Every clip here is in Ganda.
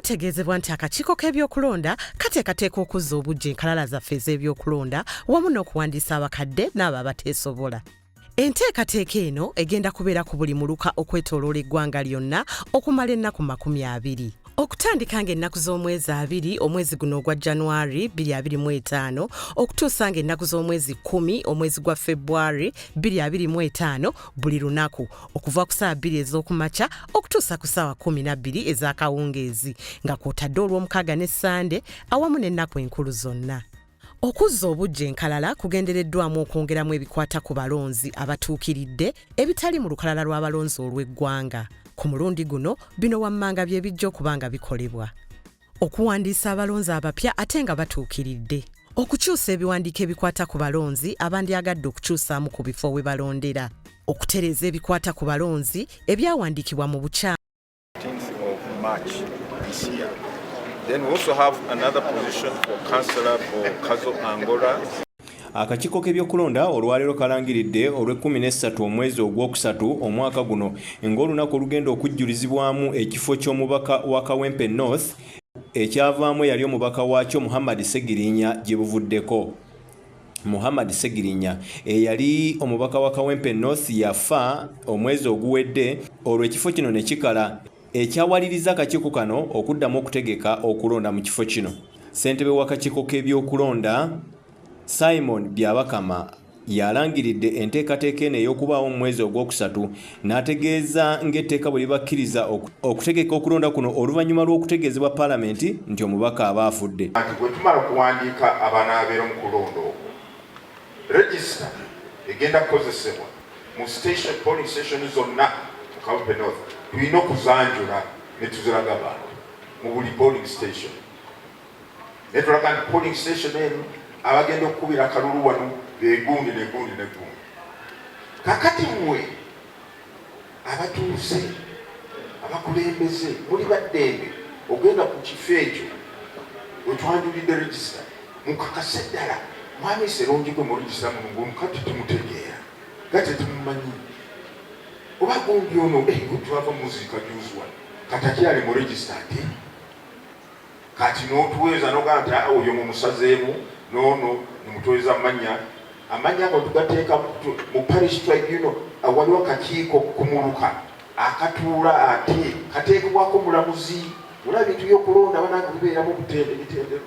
Tegezebwa nti akakiiko k'ebyokulonda kateekateeka okuzza obujja enkalala zaffe ez'ebyokulonda wamu n'okuwandiisa abakadde n'abo abateesobola. Enteekateeka eno egenda kubeera ku buli muluka okwetooloola eggwanga lyonna okumala ennaku 20. Okutandika ng'ennaku z'omwezi 2 omwezi guno ogwa January 2025 okutuusa ng'ennaku z'omwezi 10 omwezi gwa February 2025 buli lunaku okuva ku ssaawa 2 ez'okumakya okutuusa ku ssaawa 12 ez'akawungeezi nga kw'otadde olw'omukaaga ne Sande awamu n'ennaku enkulu zonna. Okuzza obujja enkalala kugendereddwamu okwongeramu ebikwata ku balonzi abatuukiridde ebitali mu lukalala lw'abalonzi olw'eggwanga. Ku mulundi guno bino wammanga bye bijja okuba nga bikolebwa. Okuwandiisa abalonzi abapya ate nga batuukiridde. Okukyusa ebiwandiiko ebikwata ku balonzi abandyagadde okukyusaamu ku bifo we balondera. Okutereeza ebikwata ku balonzi ebyawandiikibwa mu bukyamu. Then we also have another position for councillor for Kazo Angola. Akakiiko k'ebyokulonda olwaleero kalangiridde olw'13 omwezi ogwokusatu omwaka guno ng'olunaku olugenda okujjulizibwamu ekifo ky'omubaka wa Kawempe North ekyavaamu yali omubaka waakyo Muhammad Segirinya gye buvuddeko. Muhammad Segirinya eyali omubaka wa Kawempe North yafa omwezi oguwedde olwo ekifo kino ne kikala ekyawaliriza akakiiko kano okuddamu okutegeka okulonda mu kifo kino. Ssentebe w'akakiiko k'ebyokulonda Simon Byabakama yalangiridde enteekateeka eno ey'okubaawo mu mwezi ogwokusatu n'ategeeza ng'etteeka bwe libakkiriza okutegeka okulonda kuno oluvannyuma lw'okutegeezebwa paalamenti nti omubaka aba afudde. Bwe tumala okuwandiika abanaabeera mu kulonda okwo, regisita egenda kukozesebwa mu polling station zonna mu Kawempe North tulina okuzanjula ne tuziraga abantu mu buli polling station. Ne tulaga nti polling station eno abagenda okukubira akalulu wano beegundi negundi. Kakati mmwe abatuuse abakulembeze muli baddembe ogenda ku kifo ekyo wetwanjulidde regisita mukakase ddala mwami serungi gwe mu regisita muno kati tumutegeera gati tumumanyi oba gundi ono twava muzika juzi wano kati akyali mu regisita ate kati n'otuweeza n'ogamba nti oyo mumusazeemu nono nimutoweza amanya ago tugateeka mu parish tribunal waliwo akakiiko kumuluka akatuula ate kateekebwako mulamuzi olaba ebintu by'okulonda banange bibeeramu bitendero.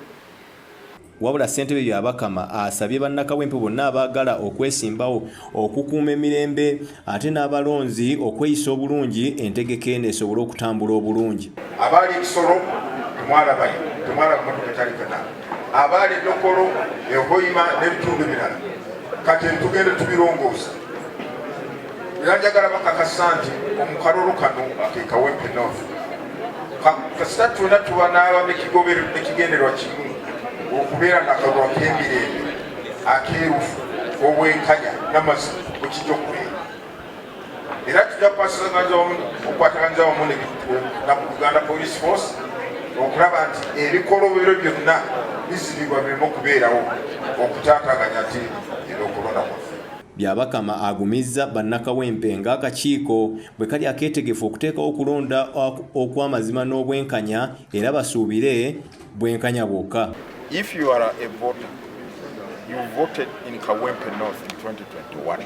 Wabula ssentebe Byabakama asabye bannakawempe bonna abaagala okwesimbawo okukuuma emirembe ate n'abalonzi okweyisa obulungi entegeka eno esobole okutambula obulungi. Abaali ekisolo temwalabayo temwalaba mmotoka etali kana abaali edokolo ehoyima n'ebitundu ebirala kati tugende tubirongoosa era njagala bakakasa nti omukalulu kano ke Kawempe North kasita twena tuba n'aba nekigenderwa kimu okubeera nakalwa k'emirembe akeerufu obwenkanya n'amazima ekijja okubeera era tujja okukwataganyiza wamu na Uganda Police Force okulaba nti ebikolobero byonna bizibibwa birimo okubeerawo okutaataganya ati okulonda kwaffe. Byabakama agumizza bannakawempe ng'akakiiko bwe kali akeetegefu okuteekawo okulonda okw'amazima n'obwenkanya era basuubire bwenkanya bwokka. If you are a voter, you voted in Kawempe North in 2021.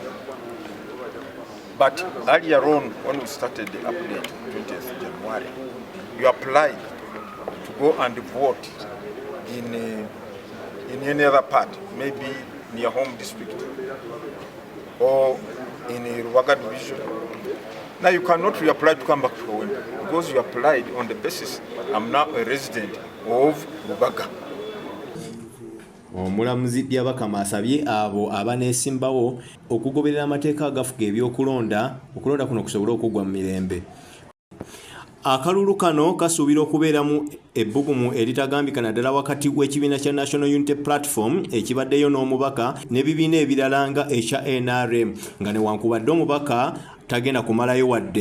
But earlier on, when we started the update, 20th January, you applied to go and vote in any other part, maybe in your home district or in a Ruwaga division. Now you cannot reapply to come back to Kawempe because you applied on the basis I'm now a resident of Ruwaga. Omulamuzi Byabakama asabye abo abaneesimbawo okugoberera amateeka agafuga ebyokulonda okulonda kuno kusobole okuggwa mu mirembe. Akalulu kano kasuubira okubeeramu ebbugumu eritagambika naddala wakati w'ekibiina kya National Unity Platform ekibaddeyo n'omubaka n'ebibiina ebirala nga ekya NRM nga newankubadde omubaka tagenda kumalayo wadde